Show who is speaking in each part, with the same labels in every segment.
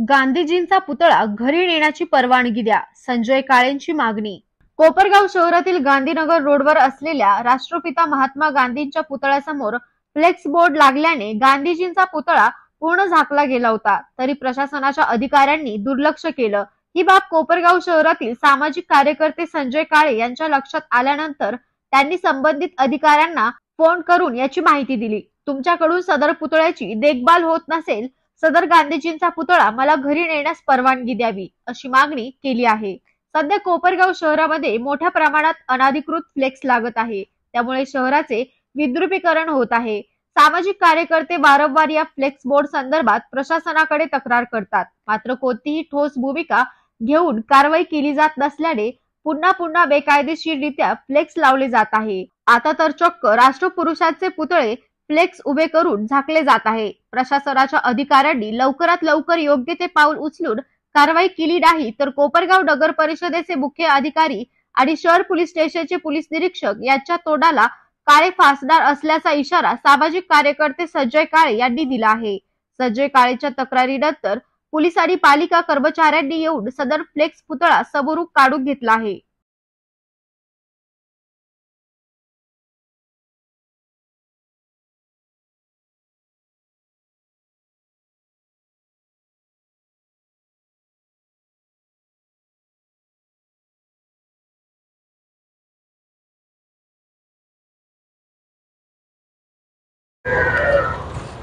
Speaker 1: गांधीजींचा पुतळा घरी नेण्याची परवानगी द्या, संजय काळेंची मागणी। कोपरगाव शहरातील गांधीनगर रोडवर असलेल्या राष्ट्रपिता महात्मा गांधींच्या पुतळ्यासमोर फ्लेक्स बोर्ड लागल्याने गांधीजींचा पुतळा पूर्ण झाकला गेला होता, तरी प्रशासनाच्या अधिकाऱ्यांनी दुर्लक्ष केलं। ही बाब कोपरगाव शहरातील सामाजिक कार्यकर्ते संजय काळे यांच्या लक्षात आल्यानंतर त्यांनी संबंधित अधिकाऱ्यांना फोन करून याची माहिती दिली। तुमच्याकडून सदर पुतळ्याची देखभाल होत नसेल, सदर गांधीजींचा पुतळा मला घरी नेण्यास परवानगी द्यावी, अशी मागणी केली आहे। सध्या कोपरगाव शहरामध्ये मोठ्या प्रमाणात अनधिकृत फ्लेक्स लागत आहे, त्यामुळे शहराचे विद्रुपीकरण होत आहे। सामाजिक कार्यकर्ते वारंवार या फ्लेक्स बोर्ड संदर्भात प्रशासनाकडे तक्रार करतात, मात्र कोणतीही ठोस भूमिका घेऊन कारवाई केली जात नसल्याने पुन्हा पुन्हा बेकायदेशीररित्या फ्लेक्स लावले जात आहे। आता तर चक्क राष्ट्रपुरुषाचे पुतळे फ्लेक्स उभे करून झाकले जात आहे। प्रशासनाच्या अधिकाऱ्यांनी लवकरात लवकर योग्य ते पाऊल उचलून कारवाई केली नाही तर कोपरगाव नगर परिषदेचे मुख्य अधिकारी आणि शहर पोलीस स्टेशनचे पोलीस निरीक्षक यांच्या तोंडाला काळे फासणार असल्याचा इशारा सामाजिक कार्यकर्ते संजय काळे यांनी दिला आहे। संजय काळेच्या तक्रारीनंतर पोलीस आणि पालिका कर्मचाऱ्यांनी येऊन सदर फ्लेक्स पुतळा समोरून काढून घेतला आहे।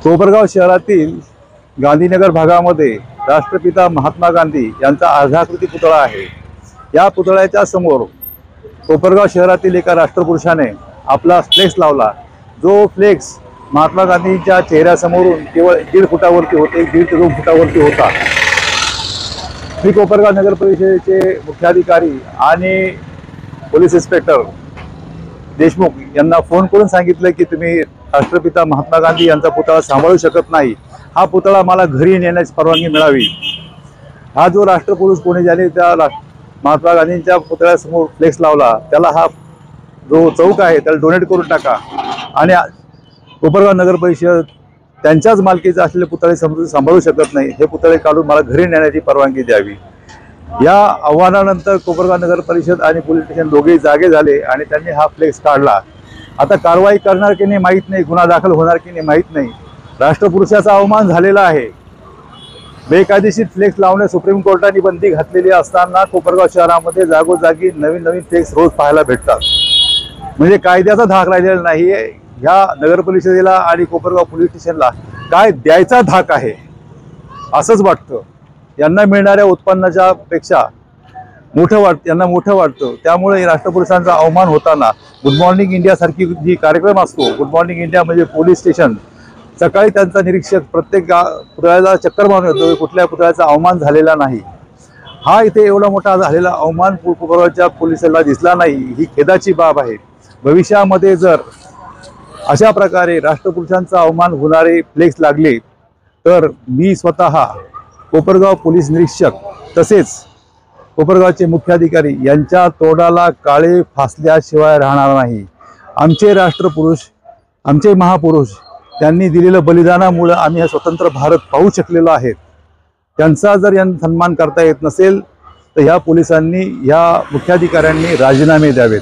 Speaker 2: कोपरगाव शहरातील गांधीनगर भागामध्ये राष्ट्रपिता महात्मा गांधी यांचा अर्धाकृती पुतळा आहे। या पुतळ्याच्या समोर कोपरगाव शहरातील एका राष्ट्रपुरुषाने आपला फ्लेक्स लावला, जो फ्लेक्स महात्मा गांधींच्या चेहऱ्यासमोरून केवळ 1.5 फुटावरती होते, 1.5 ते 2 फुटावरती होता। मी कोपरगाव नगर परिषदेचे मुख्याधिकारी आणि पोलीस इन्स्पेक्टर देशमुख यांना फोन करून सांगितलं की तुम्ही राष्ट्रपिता महात्मा गांधी यांचा पुतळा सांभाळू शकत नाही, हा पुतळा मला घरी नेण्याची परवानगी मिळावी। हा जो राष्ट्रपुरुष कोणी ज्याने त्या महात्मा गांधींच्या पुतळ्यासमोर फ्लेक्स लावला, त्याला हा जो चौक आहे त्याला डोनेट करून टाका आणि कोपरगाव नगर परिषद त्यांच्याच मालकीचे असलेले पुतळे सांभाळू शकत नाही, हे पुतळे काढून मला घरी नेण्याची परवानगी द्यावी। या आव्हानानंतर कोपरगाव नगर परिषद आणि पोलीस स्टेशन दोघेही जागे झाले आणि त्यांनी हा फ्लेक्स काढला। आता कारवाई करणार की नाही माहीत नाही, गुन्हा दाखल होणार की नाही माहीत नाही। राष्ट्रपुरुषाचा अवमान झालेला आहे। बेकायदेशीर फ्लेक्स लावणे सुप्रीम कोर्टाने बंदी घातलेली असताना कोपरगाव शहरामध्ये जागोजागी नवीन नवीन फ्लेक्स रोज पाहायला भेटतात, म्हणजे कायद्याचा धाक राहिलेला नाही। ह्या नगर परिषदेला आणि कोपरगाव पोलीस स्टेशनला काय द्यायचा धाक आहे असंच वाटतं। यांना मिळणाऱ्या उत्पन्नाच्या पेक्षा यांना मोठं वाटतं। त्यामुळे राष्ट्रपुरुषांचा अवमान होताना गुड मॉर्निंग इंडिया सारखी जी कार्यक्रम असतो, गुड मॉर्निंग इंडिया म्हणजे पोलीस स्टेशन, सकाळी त्यांचा निरीक्षक प्रत्येक पुतळ्याला चक्कर मारून येतो, कुठल्या पुतळ्याचा अवमान झालेला नाही। हा इथे एवढा मोठा झालेला अवमान कोपरगावच्या पोलिसांना दिसला नाही, ही खेदाची बाब आहे। भविष्यामध्ये जर अशा प्रकारे राष्ट्रपुरुषांचा अवमान होणारे फ्लेक्स लागले तर मी स्वतः कोपरगाव पोलीस निरीक्षक तसेच कोपरगावचे मुख्याधिकारी यांच्या तोंडाला काळे फासल्याशिवाय राहणार नाही। आमचे राष्ट्रपुरुष, आमचे महापुरुष, त्यांनी दिलेल्या बलिदानामुळे आम्ही हा स्वतंत्र भारत पाहू शकलेलो आहे। त्यांचा जर यांना सन्मान करता येत नसेल तर ह्या पोलिसांनी, ह्या मुख्याधिकाऱ्यांनी राजीनामे द्यावेत।